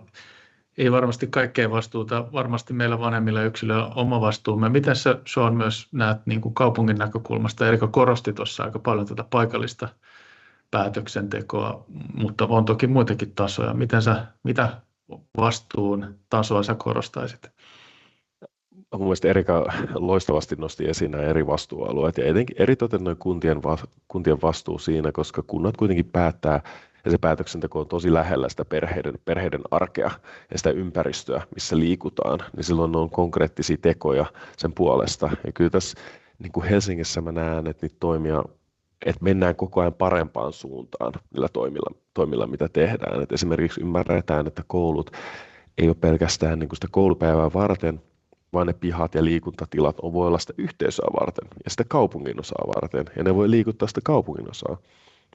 ei varmasti kaikkea vastuuta. Varmasti meillä vanhemmilla yksilöillä on oma vastuumme. Miten sä, Sean, myös näet niin kuin kaupungin näkökulmasta? Erika korosti tuossa aika paljon tätä paikallista päätöksentekoa, mutta on toki muitakin tasoja. Mitä vastuun tasoa sä korostaisit? Mun mielestä Erika loistavasti nosti esiin nämä eri vastuualueet ja etenkin eritoten noin kuntien vastuu siinä, koska kunnat kuitenkin päättää ja se päätöksenteko on tosi lähellä sitä perheiden arkea ja sitä ympäristöä, missä liikutaan, niin silloin on konkreettisia tekoja sen puolesta. Ja kyllä tässä niin kuin Helsingissä mä näen, että niitä toimia, että mennään koko ajan parempaan suuntaan niillä toimilla mitä tehdään. Et esimerkiksi ymmärretään, että koulut ei ole pelkästään niin kuin sitä koulupäivää varten, vaan ne pihat ja liikuntatilat voi olla sitä yhteisöä varten ja sitä kaupunginosaa varten, ja ne voi liikuttaa sitä kaupunginosaa.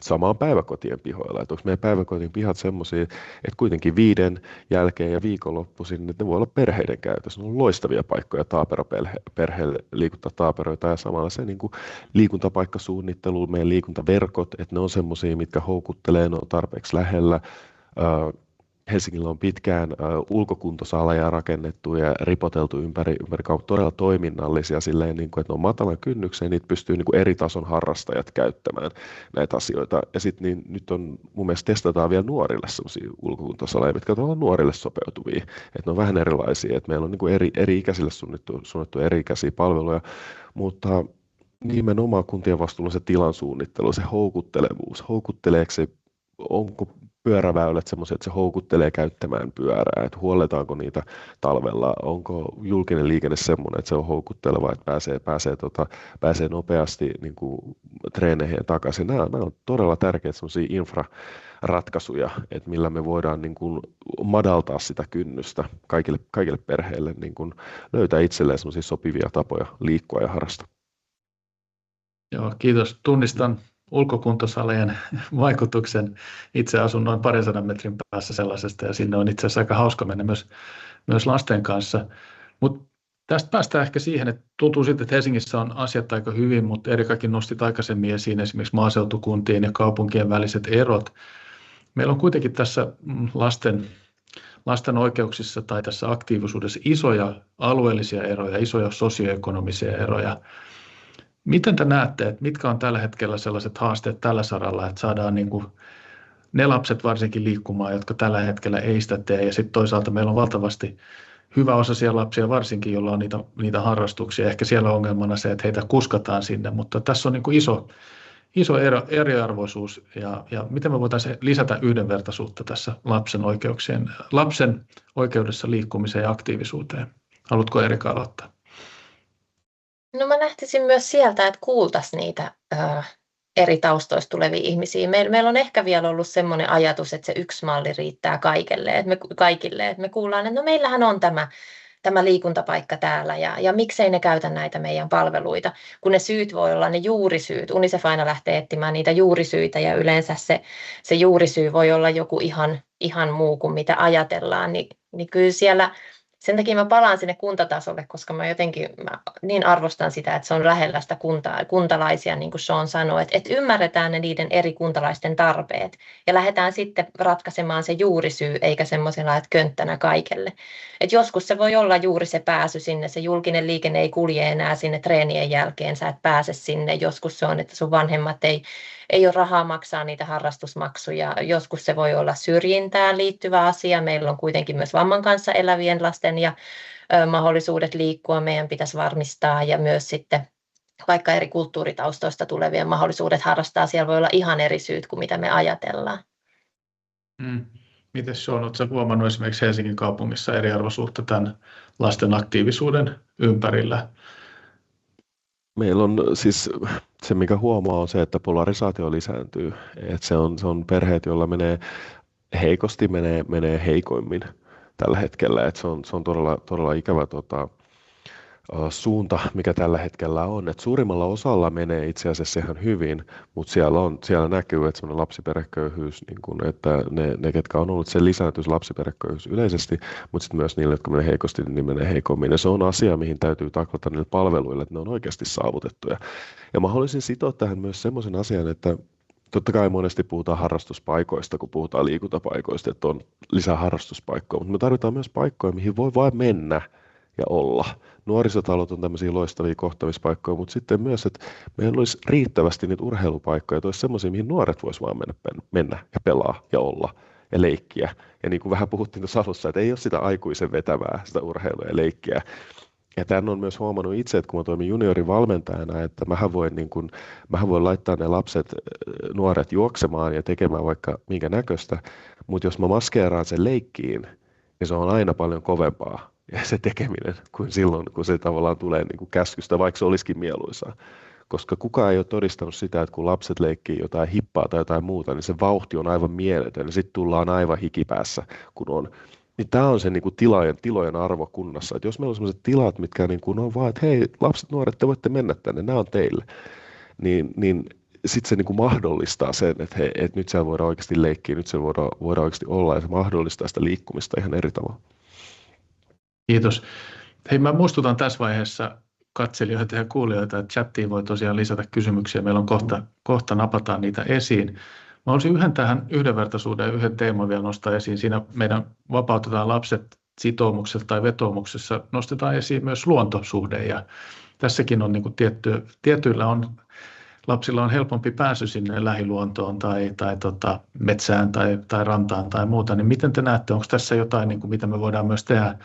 Sama on päiväkotien pihoilla, että onko meidän päiväkotien pihat semmoisia, että kuitenkin 5 jälkeen ja viikonloppuisin, että ne voi olla perheiden käytössä. Ne on loistavia paikkoja taaperoperheelle liikuttaa taaperoita, ja samalla se niin kuin liikuntapaikkasuunnittelu, meidän liikuntaverkot, että ne on semmoisia, mitkä houkuttelee, ne on tarpeeksi lähellä. Helsingillä on pitkään ulkokuntosaleja rakennettu ja ripoteltu ympäri kautta todella toiminnallisia silleen, niin kuin, että ne on matalan kynnyksen ja niitä pystyy niin kuin eri tason harrastajat käyttämään näitä asioita. Ja sitten niin, nyt on mun mielestä testataan vielä nuorille sellaisia ulkokuntosaleja, mitkä ovat nuorille sopeutuvia. Että ne on vähän erilaisia, että meillä on niin kuin eri ikäisille suunnittu eri-ikäisiä palveluja, mutta nimenomaan kuntien vastuulla se tilan suunnittelu, se houkuttelevuus, houkutteleeko se, onko pyöräväylät semmoisia, että se houkuttelee käyttämään pyörää, että huolletaanko niitä talvella, onko julkinen liikenne semmoinen, että se on houkutteleva, että pääsee nopeasti niin kuin treeneihin ja takaisin. Nämä on todella tärkeitä semmoisia infraratkaisuja, että millä me voidaan niin kuin madaltaa sitä kynnystä kaikille perheille, niin kuin löytää itselleen semmoisia sopivia tapoja liikkua ja harrastaa. Joo, kiitos. Tunnistan ulkokuntosalien vaikutuksen. Itse asun noin 200 metrin päässä sellaisesta, ja sinne on itse asiassa aika hauska mennä myös lasten kanssa. Mutta tästä päästään ehkä siihen, että tuntuu siltä, että Helsingissä on asiat aika hyvin, mutta Erikakin nostit aikaisemmin esiin esimerkiksi maaseutukuntien ja kaupunkien väliset erot. Meillä on kuitenkin tässä lasten oikeuksissa tai tässä aktiivisuudessa isoja alueellisia eroja, isoja sosioekonomisia eroja. Miten te näette, että mitkä on tällä hetkellä sellaiset haasteet tällä saralla, että saadaan niin kuin ne lapset varsinkin liikkumaan, jotka tällä hetkellä ei sitä tee, ja sitten toisaalta meillä on valtavasti hyväosaisia lapsia varsinkin, joilla on niitä harrastuksia. Ehkä siellä on ongelmana se, että heitä kuskataan sinne, mutta tässä on niin kuin iso eriarvoisuus, ja miten me voitaisiin lisätä yhdenvertaisuutta tässä lapsen oikeudessa liikkumiseen ja aktiivisuuteen. Haluatko Erika aloittaa? No mä lähtisin myös sieltä, että kuultaisiin niitä eri taustoista tulevia ihmisiä. Meillä on ehkä vielä ollut semmoinen ajatus, että se yksi malli riittää kaikille, että me kuullaan, että no meillähän on tämä liikuntapaikka täällä ja miksei ne käytä näitä meidän palveluita, kun ne syyt voi olla ne juurisyyt. Unicef aina lähtee etsimään niitä juurisyitä ja yleensä se juurisyy voi olla joku ihan muu kuin mitä ajatellaan, niin kyllä siellä. Sen takia mä palaan sinne kuntatasolle, koska mä niin arvostan sitä, että se on lähellä sitä kuntalaisia, niin kuin Sean sanoi, että ymmärretään ne niiden eri kuntalaisten tarpeet ja lähdetään sitten ratkaisemaan se juurisyy, eikä semmoisena, että könttänä kaikelle. Et joskus se voi olla juuri se pääsy sinne, se julkinen liikenne ei kulje enää sinne treenien jälkeen, sä et pääse sinne. Joskus se on, että sun vanhemmat ei ole rahaa maksaa niitä harrastusmaksuja. Joskus se voi olla syrjintään liittyvä asia. Meillä on kuitenkin myös vamman kanssa elävien lasten ja mahdollisuudet liikkua meidän pitäisi varmistaa, ja myös sitten vaikka eri kulttuuritaustoista tulevien mahdollisuudet harrastaa. Siellä voi olla ihan eri syyt kuin mitä me ajatellaan. Miten Sean, oletko huomannut esimerkiksi Helsingin kaupungissa eriarvoisuutta tämän lasten aktiivisuuden ympärillä? Meillä on siis se, mikä huomaa, on se, että polarisaatio lisääntyy. Että se on perheet, joilla menee heikosti, menee heikoimmin tällä hetkellä. Että se on todella ikävä suunta, mikä tällä hetkellä on. Että suurimmalla osalla menee itse asiassa ihan hyvin, mutta siellä näkyy, että semmoinen lapsiperheköyhyys, niin kun, että ne, ketkä on ollut, se lisääntyy lapsiperheköyhyys yleisesti, mutta sitten myös niille, jotka menee heikosti, niin menee heikommin. Ja se on asia, mihin täytyy taklata niille palveluille, että ne on oikeasti saavutettuja. Ja mä haluaisin sitoa tähän myös semmoisen asian, että Totta kai monesti puhutaan harrastuspaikoista, kun puhutaan liikuntapaikoista, että on lisää harrastuspaikkoja, mutta me tarvitaan myös paikkoja, mihin voi vain mennä ja olla. Nuorisotalot on tämmöisiä loistavia kohtaamispaikkoja, mutta sitten myös, että meillä olisi riittävästi niitä urheilupaikkoja, että olisi semmoisia, mihin nuoret voisivat vaan mennä ja pelaa ja olla ja leikkiä. Ja niin kuin vähän puhuttiin tuossa alussa, että ei ole sitä aikuisen vetävää, sitä urheilua ja leikkiä. Ja tämän on myös huomannut itse, että kun mä toimin juniorivalmentajana, että mähän voin laittaa ne lapset, nuoret juoksemaan ja tekemään vaikka minkä näköistä, mutta jos mä maskeeraan sen leikkiin, niin se on aina paljon kovempaa ja se tekeminen kuin silloin, kun se tavallaan tulee niin kuin käskystä, vaikka se olisikin mieluisaa. Koska kukaan ei ole todistanut sitä, että kun lapset leikkii jotain hippaa tai jotain muuta, niin se vauhti on aivan mieletön ja sitten tullaan aivan hikipäässä, kun on. Niin tämä on se niin kuin tilojen arvo kunnassa. Että jos meillä on sellaiset tilat, mitkä niin kuin on vaan, että hei, lapset, nuoret, te voitte mennä tänne, nämä on teille, niin sitten se niin kuin mahdollistaa sen, että, hei, että nyt siellä voidaan oikeasti leikkiä, nyt siellä voidaan oikeasti olla, ja se mahdollistaa sitä liikkumista ihan eri tavalla. Kiitos. Hei, mä muistutan tässä vaiheessa katselijoita ja kuulijoita, että chattiin voi tosiaan lisätä kysymyksiä. Meillä on kohta napataan niitä esiin. Mä olisin tähän yhdenvertaisuuden ja yhden teeman vielä nostaa esiin. Siinä meidän Vapautetaan lapset -sitoumuksessa tai vetoomuksessa nostetaan esiin myös luontosuhde. Ja tässäkin on niin kuin tietyillä lapsilla on helpompi pääsy sinne lähiluontoon tai metsään tai rantaan tai muuta. Niin miten te näette, onko tässä jotain, niin kuin mitä me voidaan myös tehdä,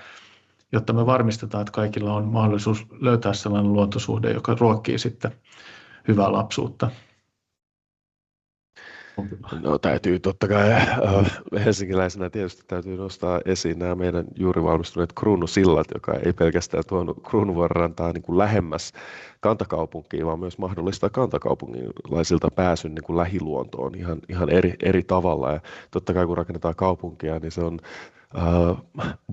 jotta me varmistetaan, että kaikilla on mahdollisuus löytää sellainen luontosuhde, joka ruokkii sitten hyvää lapsuutta? No täytyy totta kai helsinkiläisenä tietysti täytyy nostaa esiin nämä meidän juuri valmistuneet kruunusillat, joka ei pelkästään tuonut Kruunuvuorenrantaa niin kuin lähemmäs kantakaupunkiin, vaan myös mahdollistaa kantakaupunkilaisilta pääsyn niin kuin lähiluontoon ihan eri tavalla. Ja totta kai kun rakennetaan kaupunkia, niin se on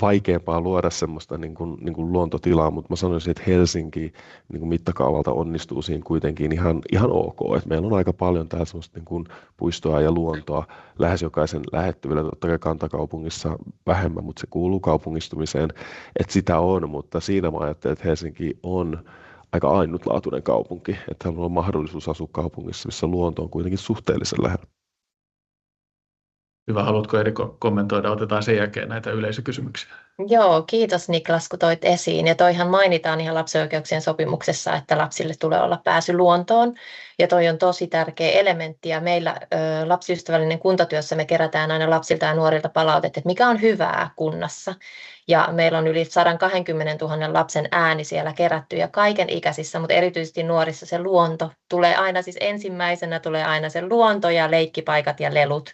vaikeampaa luoda semmoista niin kuin luontotilaa, mutta mä sanoisin, että Helsinki niin kuin mittakaavalta onnistuu siinä kuitenkin ihan ok. Et meillä on aika paljon täällä semmoista niin kuin puistoa ja luontoa lähes jokaisen lähettyvillä, totta kai kantakaupungissa vähemmän, mutta se kuuluu kaupungistumiseen, että sitä on, mutta siinä mä ajattelen, että Helsinki on aika ainutlaatuinen kaupunki, että on mahdollisuus asua kaupungissa, missä luonto on kuitenkin suhteellisen lähellä. Hyvä, haluatko Erika kommentoida? Otetaan sen jälkeen näitä yleisökysymyksiä. Joo, kiitos Niklas, kun toit esiin. Ja toihan mainitaan ihan lapsen oikeuksien sopimuksessa, että lapsille tulee olla pääsy luontoon. Ja toi on tosi tärkeä elementti. Ja meillä lapsiystävällinen kuntatyössä me kerätään aina lapsilta ja nuorilta palautetta, että mikä on hyvää kunnassa. Ja meillä on yli 120 000 lapsen ääni siellä kerätty ja kaiken ikäisissä, mutta erityisesti nuorissa se luonto tulee aina, siis ensimmäisenä tulee aina se luonto ja leikkipaikat ja lelut.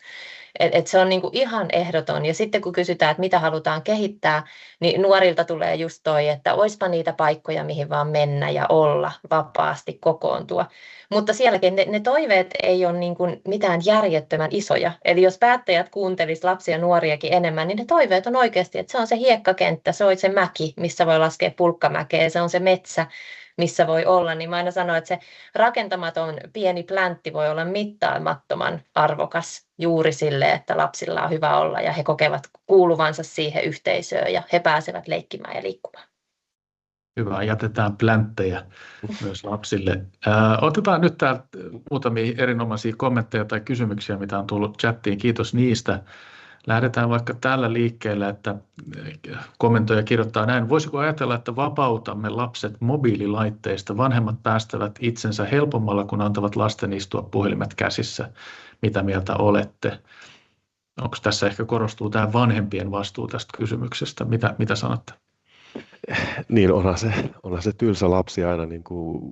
Et se on niinku ihan ehdoton. Ja sitten kun kysytään, että mitä halutaan kehittää, niin nuorilta tulee just toi, että oispa niitä paikkoja, mihin vaan mennä ja olla vapaasti, kokoontua. Mutta sielläkin ne toiveet ei ole niinku mitään järjettömän isoja. Eli jos päättäjät kuuntelisivat lapsia ja nuoriakin enemmän, niin ne toiveet on oikeasti, että se on se hiekkakenttä, se on se mäki, missä voi laskea pulkkamäkeä, se on se metsä, missä voi olla, niin mä aina sanon, että se rakentamaton pieni pläntti voi olla mittaamattoman arvokas juuri sille, että lapsilla on hyvä olla ja he kokevat kuuluvansa siihen yhteisöön ja he pääsevät leikkimään ja liikkumaan. Hyvä, jätetään plänttejä myös lapsille. Otetaan nyt täältä muutamia erinomaisia kommentteja tai kysymyksiä, mitä on tullut chattiin. Kiitos niistä. Lähdetään vaikka tällä liikkeelle, että kommentoija kirjoittaa näin. Voisiko ajatella, että vapautamme lapset mobiililaitteista? Vanhemmat päästävät itsensä helpommalla, kun antavat lasten istua puhelimet käsissä. Mitä mieltä olette? Onko tässä ehkä korostuu tämä vanhempien vastuu tästä kysymyksestä? Mitä sanotte? Niin, onhan se tylsä lapsi aina niin kuin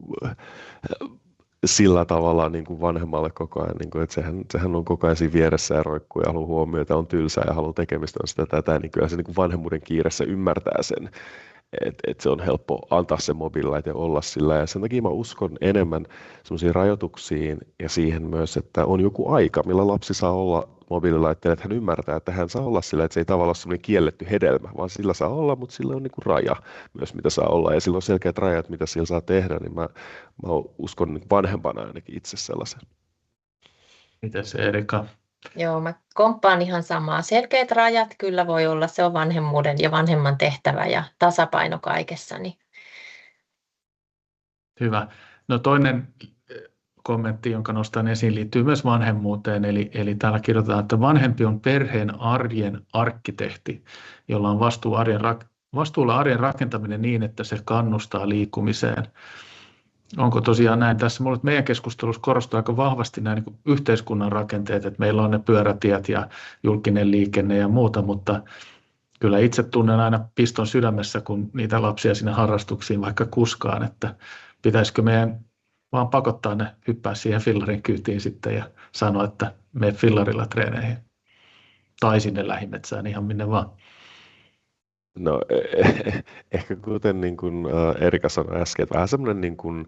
sillä tavalla niin kuin vanhemmalle koko ajan, niin kuin, että sehän on koko ajan siinä vieressä ja roikkuu ja haluaa huomiota, on tylsää ja haluaa tekemistä on sitä tätä, niin kyllä se niin kuin vanhemmuuden kiireessä ymmärtää sen, että se on helppo antaa se mobiililaite olla sillä. Ja sen takia mä uskon enemmän semmoisiin rajoituksiin ja siihen myös, että on joku aika, millä lapsi saa olla mobiililaitteella, että hän ymmärtää, että hän saa olla sillä, että se ei tavallaan ole semmoinen kielletty hedelmä, vaan sillä saa olla, mutta sillä on niin kuin raja myös, mitä saa olla. Ja sillä on selkeät rajat, mitä sillä saa tehdä, niin mä uskon niin vanhempana ainakin itse sellaisen. Miten se Erika? Joo, mä komppaan ihan samaa. Selkeät rajat kyllä voi olla, se on vanhemmuuden ja vanhemman tehtävä ja tasapaino kaikessa. Niin. Hyvä. No toinen kommentti, jonka nostan esiin, liittyy myös vanhemmuuteen. Eli täällä kirjoitetaan, että vanhempi on perheen arjen arkkitehti, jolla on vastuulla arjen rakentaminen niin, että se kannustaa liikkumiseen. Onko tosiaan näin? Tässä meidän keskustelussa korostuu aika vahvasti nämä niin yhteiskunnan rakenteet, että meillä on ne pyörätiet ja julkinen liikenne ja muuta, mutta kyllä itse tunnen aina piston sydämessä, kun niitä lapsia sinne harrastuksiin vaikka kuskaan, että pitäisikö meidän vaan pakottaa ne hyppää siihen fillarin kyytiin sitten ja sanoa, että mene fillarilla treeneihin tai sinne lähimetsään ihan minne vaan. No ehkä kuten niin kuin Erika sanoi äsken, että vähän semmoinen niin kuin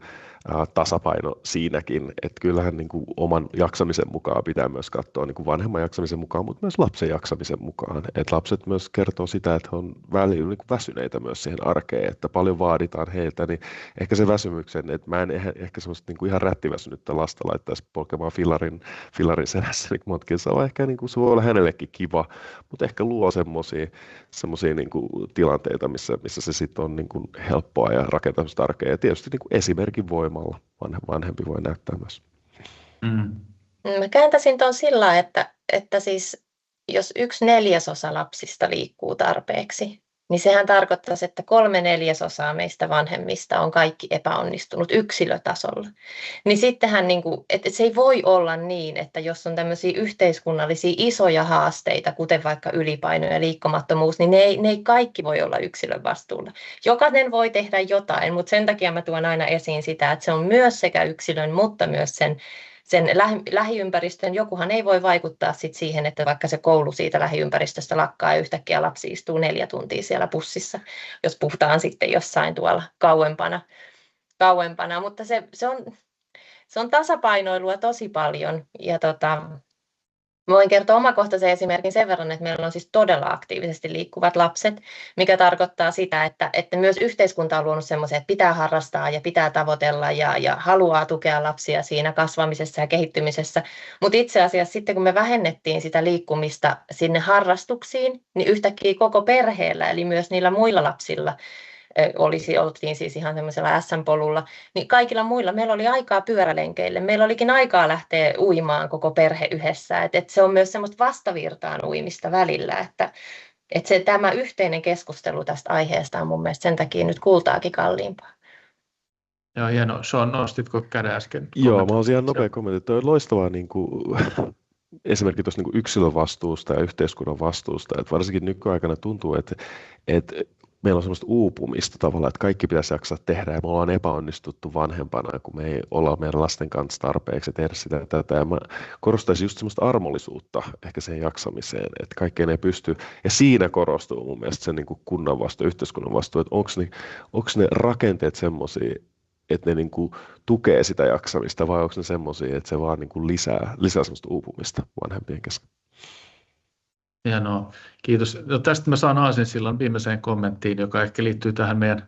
tasapaino siinäkin, että kyllähän niin kuin oman jaksamisen mukaan pitää myös katsoa niin kuin vanhemman jaksamisen mukaan, mutta myös lapsen jaksamisen mukaan. Että lapset myös kertoo sitä, että he on välillä niin kuin väsyneitä myös siihen arkeen, että paljon vaaditaan heiltä, niin ehkä se väsymyksen, että mä en ehkä semmoista niin kuin ihan rättiväsynyttä lasta laittaisi polkemaan fillarin selässä, niin montakin se on ehkä niin kuin, se voi olla hänellekin kiva, mutta ehkä luo semmoisia niin kuin tilanteita, missä se sitten on niin kuin helppoa ja rakentamista arkea. Ja tietysti niin kuin esimerkin voimalla vanhempi voi näyttää myös. Mä kääntäisin tuon sillä, että siis jos 1/4 lapsista liikkuu tarpeeksi, niin sehän tarkoittaisi, että 3/4 meistä vanhemmista on kaikki epäonnistunut yksilötasolla. Niin sittenhän, että se ei voi olla niin, että jos on tämmöisiä yhteiskunnallisia isoja haasteita, kuten vaikka ylipaino ja liikkumattomuus, niin ne ei kaikki voi olla yksilön vastuulla. Jokainen voi tehdä jotain, mutta sen takia mä tuon aina esiin sitä, että se on myös sekä yksilön, mutta myös sen lähiympäristön. Jokuhan ei voi vaikuttaa siihen, että vaikka se koulu siitä lähiympäristöstä lakkaa ja yhtäkkiä lapsi istuu 4 tuntia siellä bussissa, jos puhutaan sitten jossain tuolla kauempana. Mutta se on tasapainoilua tosi paljon. Ja voin kertoa omakohtaisen esimerkin sen verran, että meillä on siis todella aktiivisesti liikkuvat lapset, mikä tarkoittaa sitä, että myös yhteiskunta on luonut semmoisen, että pitää harrastaa ja pitää tavoitella ja haluaa tukea lapsia siinä kasvamisessa ja kehittymisessä. Mutta itse asiassa sitten, kun me vähennettiin sitä liikkumista sinne harrastuksiin, niin yhtäkkiä koko perheellä, eli myös niillä muilla lapsilla, oltiin siis ihan semmoisella SM-polulla, niin kaikilla muilla meillä oli aikaa pyörälenkeille. Meillä olikin aikaa lähteä uimaan koko perhe yhdessä. Et se on myös semmoista vastavirtaan uimista välillä, että tämä yhteinen keskustelu tästä aiheesta on mun mielestä sen takia nyt kultaakin kalliimpaa. Joo, hienoa. Sean, nostitko käden äsken? Joo, mä olisin ihan nopea kommentti. Tuo on loistavaa niin kuin esimerkiksi tuosta niin yksilön vastuusta ja yhteiskunnan vastuusta. Että varsinkin nykyaikana tuntuu, että meillä on semmoista uupumista tavallaan, että kaikki pitäisi jaksaa tehdä ja me ollaan epäonnistuttu vanhempana, kun me ei olla meidän lasten kanssa tarpeeksi tehdä sitä ja tätä. Ja mä korostaisin just semmoista armollisuutta ehkä siihen jaksamiseen, että kaikkeen ei pysty. Ja siinä korostuu mun mielestä se niin kuin kunnan vastuu, yhteiskunnan vastuu, että onko ne rakenteet semmoisia, että ne niin kuin tukee sitä jaksamista vai onko ne semmoisia, että se vaan niin kuin lisää semmoista uupumista vanhempien kesken. Hienoa, kiitos. No tästä mä saan aasinsillan viimeiseen kommenttiin, joka ehkä liittyy tähän meidän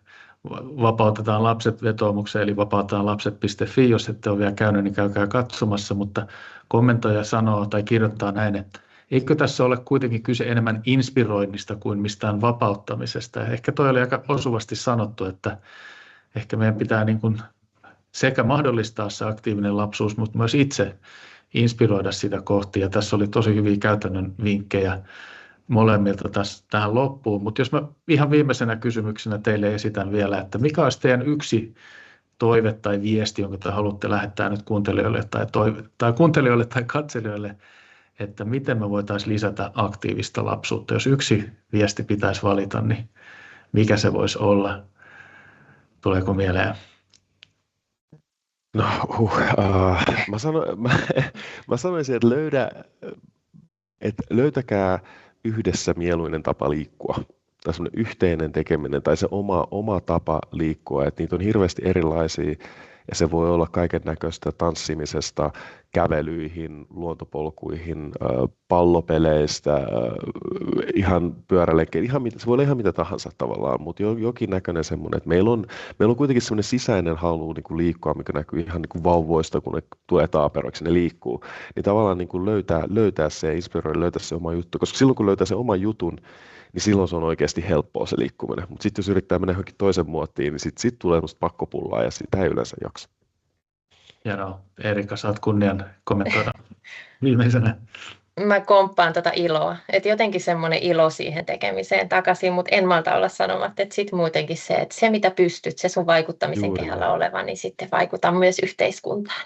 Vapautetaan lapset -vetoomukseen, eli vapautetaanlapset.fi. Jos ette ole vielä käynyt, niin käykää katsomassa, mutta kommentoija sanoo tai kirjoittaa näin, että eikö tässä ole kuitenkin kyse enemmän inspiroinnista kuin mistään vapauttamisesta. Ja ehkä toi oli aika osuvasti sanottu, että ehkä meidän pitää niin kuin sekä mahdollistaa se aktiivinen lapsuus, mutta myös itse inspiroida sitä kohti. Ja tässä oli tosi hyviä käytännön vinkkejä molemmilta tähän loppuun. Mutta jos mä ihan viimeisenä kysymyksenä teille esitän vielä, että mikä olisi teidän yksi toive tai viesti, jonka te haluatte lähettää nyt kuuntelijoille tai katselijoille, että miten me voitaisiin lisätä aktiivista lapsuutta. Jos yksi viesti pitäisi valita, niin mikä se voisi olla? Tuleeko mieleen? No, mä sanoisin, että löytäkää yhdessä mieluinen tapa liikkua. Tai semmoinen yhteinen tekeminen tai se oma tapa liikkua. Että niitä on hirveästi erilaisia ja se voi olla kaiken näköistä tanssimisesta, kävelyihin, luontopolkuihin, pallopeleistä, ihan pyörälenkeihin, se voi olla ihan mitä tahansa tavallaan, mutta jokin näköinen semmoinen, että meillä on kuitenkin semmoinen sisäinen halu niin kuin liikkua, mikä näkyy ihan niin kuin vauvoista, kun ne tulee taaperoiksi, ne liikkuu, niin tavallaan niin kuin löytää se, inspiroida, löytää se oma juttu, koska silloin kun löytää se oma jutun, niin silloin se on oikeasti helppoa se liikkuminen, mutta sitten jos yrittää mennä johonkin toisen muottiin, niin sitten tulee semmoista pakkopullaa ja sitä ei yleensä jaksa. Hienoa. Erika, saat kunnian kommentoida viimeisenä. Mä komppaan tota iloa, että jotenkin semmoinen ilo siihen tekemiseen takaisin, mutta en malta olla sanomatta, että sitten muutenkin se, että se mitä pystyt, se sun vaikuttamisen Juuri kehällä näin. oleva, niin sitten vaikuta myös yhteiskuntaan.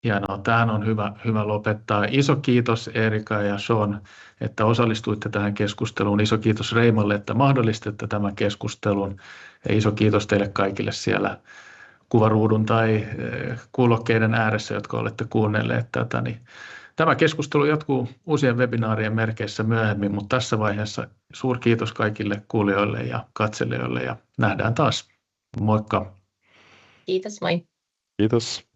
Hienoa. Tähän on hyvä lopettaa. Iso kiitos Erika ja Sean, että osallistuitte tähän keskusteluun. Iso kiitos Reimalle, että mahdollistitte tämän keskustelun. Ja iso kiitos teille kaikille siellä kuvaruudun tai kuulokkeiden ääressä, jotka olette kuunnelleet tätä. Tämä keskustelu jatkuu uusien webinaarien merkeissä myöhemmin, mutta tässä vaiheessa suurkiitos kaikille kuulijoille ja katselijoille ja nähdään taas. Moikka! Kiitos, moi! Kiitos.